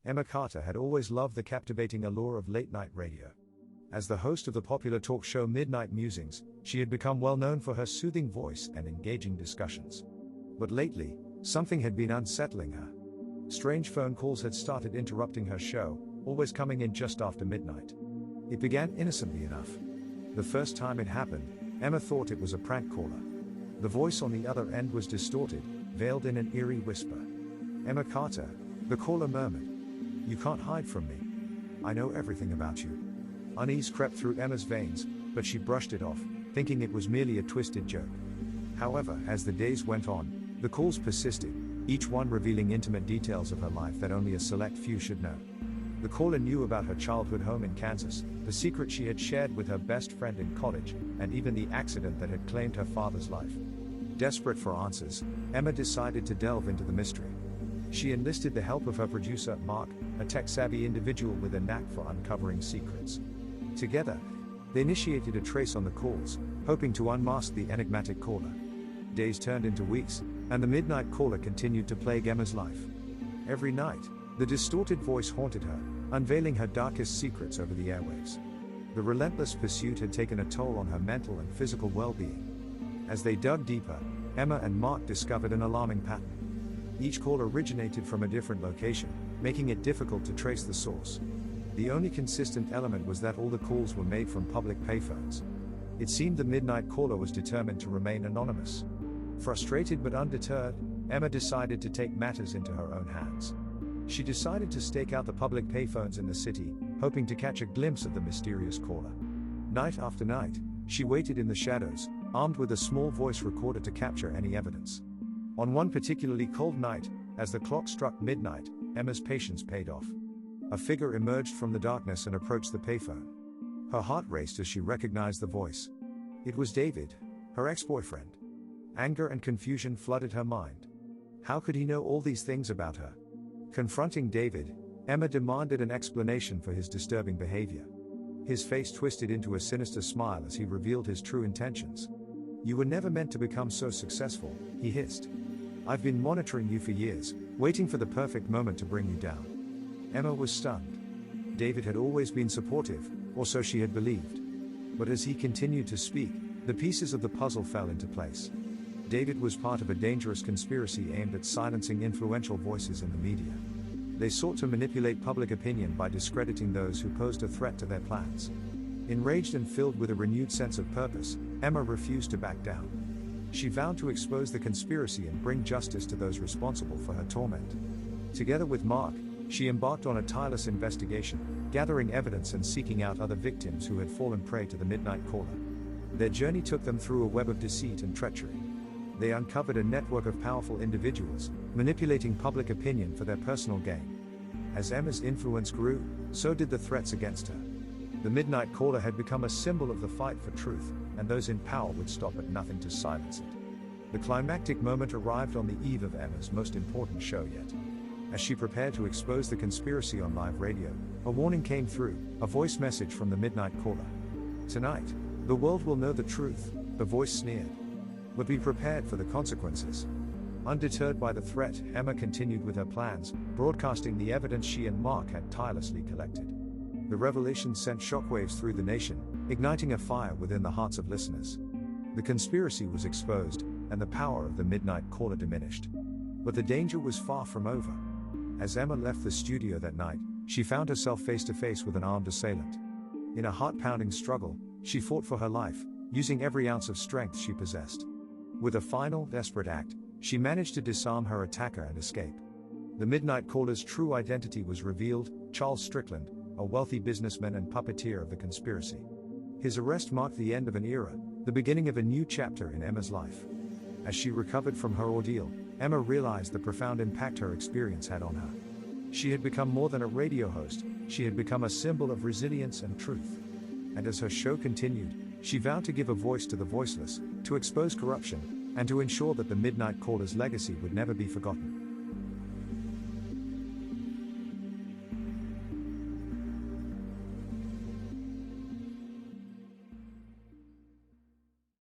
Emma Carter had always loved the captivating allure of late-night radio. As the host of the popular talk show Midnight Musings, she had become well known for her soothing voice and engaging discussions. But lately, something had been unsettling her. Strange phone calls had started interrupting her show, always coming in just after midnight. It began innocently enough. The first time it happened, Emma thought it was a prank caller. The voice on the other end was distorted, veiled in an eerie whisper. "Emma Carter," the caller murmured. "You can't hide from me. I know everything about you." Unease crept through Emma's veins, but she brushed it off, thinking it was merely a twisted joke. However, as the days went on, the calls persisted, each one revealing intimate details of her life that only a select few should know. The caller knew about her childhood home in Kansas, the secret she had shared with her best friend in college, and even the accident that had claimed her father's life. Desperate for answers, Emma decided to delve into the mystery. She enlisted the help of her producer, Mark, a tech-savvy individual with a knack for uncovering secrets. Together, they initiated a trace on the calls, hoping to unmask the enigmatic caller. Days turned into weeks, and the midnight caller continued to plague Emma's life. Every night, the distorted voice haunted her, unveiling her darkest secrets over the airwaves. The relentless pursuit had taken a toll on her mental and physical well-being. As they dug deeper, Emma and Mark discovered an alarming pattern. Each call originated from a different location, making it difficult to trace the source. The only consistent element was that all the calls were made from public payphones. It seemed the midnight caller was determined to remain anonymous. Frustrated but undeterred, Emma decided to take matters into her own hands. She decided to stake out the public payphones in the city, hoping to catch a glimpse of the mysterious caller. Night after night, she waited in the shadows, armed with a small voice recorder to capture any evidence. On one particularly cold night, as the clock struck midnight, Emma's patience paid off. A figure emerged from the darkness and approached the payphone. Her heart raced as she recognized the voice. It was David, her ex-boyfriend. Anger and confusion flooded her mind. How could he know all these things about her? Confronting David, Emma demanded an explanation for his disturbing behavior. His face twisted into a sinister smile as he revealed his true intentions. "You were never meant to become so successful," he hissed. "I've been monitoring you for years, waiting for the perfect moment to bring you down." Emma was stunned. David had always been supportive, or so she had believed. But as he continued to speak, the pieces of the puzzle fell into place. David was part of a dangerous conspiracy aimed at silencing influential voices in the media. They sought to manipulate public opinion by discrediting those who posed a threat to their plans. Enraged and filled with a renewed sense of purpose, Emma refused to back down. She vowed to expose the conspiracy and bring justice to those responsible for her torment. Together with Mark, she embarked on a tireless investigation, gathering evidence and seeking out other victims who had fallen prey to the midnight caller. Their journey took them through a web of deceit and treachery. They uncovered a network of powerful individuals, manipulating public opinion for their personal gain. As Emma's influence grew, so did the threats against her. The midnight caller had become a symbol of the fight for truth, and those in power would stop at nothing to silence it. The climactic moment arrived on the eve of Emma's most important show yet. As she prepared to expose the conspiracy on live radio, a warning came through, a voice message from the midnight caller. "Tonight, the world will know the truth," the voice sneered. "But be prepared for the consequences." Undeterred by the threat, Emma continued with her plans, broadcasting the evidence she and Mark had tirelessly collected. The revelation sent shockwaves through the nation, igniting a fire within the hearts of listeners. The conspiracy was exposed, and the power of the midnight caller diminished. But the danger was far from over. As Emma left the studio that night, she found herself face to face with an armed assailant. In a heart-pounding struggle, she fought for her life, using every ounce of strength she possessed. With a final, desperate act, she managed to disarm her attacker and escape. The midnight caller's true identity was revealed: Charles Strickland, a wealthy businessman and puppeteer of the conspiracy. His arrest marked the end of an era, the beginning of a new chapter in Emma's life. As she recovered from her ordeal, Emma realized the profound impact her experience had on her. She had become more than a radio host, she had become a symbol of resilience and truth. And as her show continued, she vowed to give a voice to the voiceless, to expose corruption, and to ensure that the midnight caller's legacy would never be forgotten.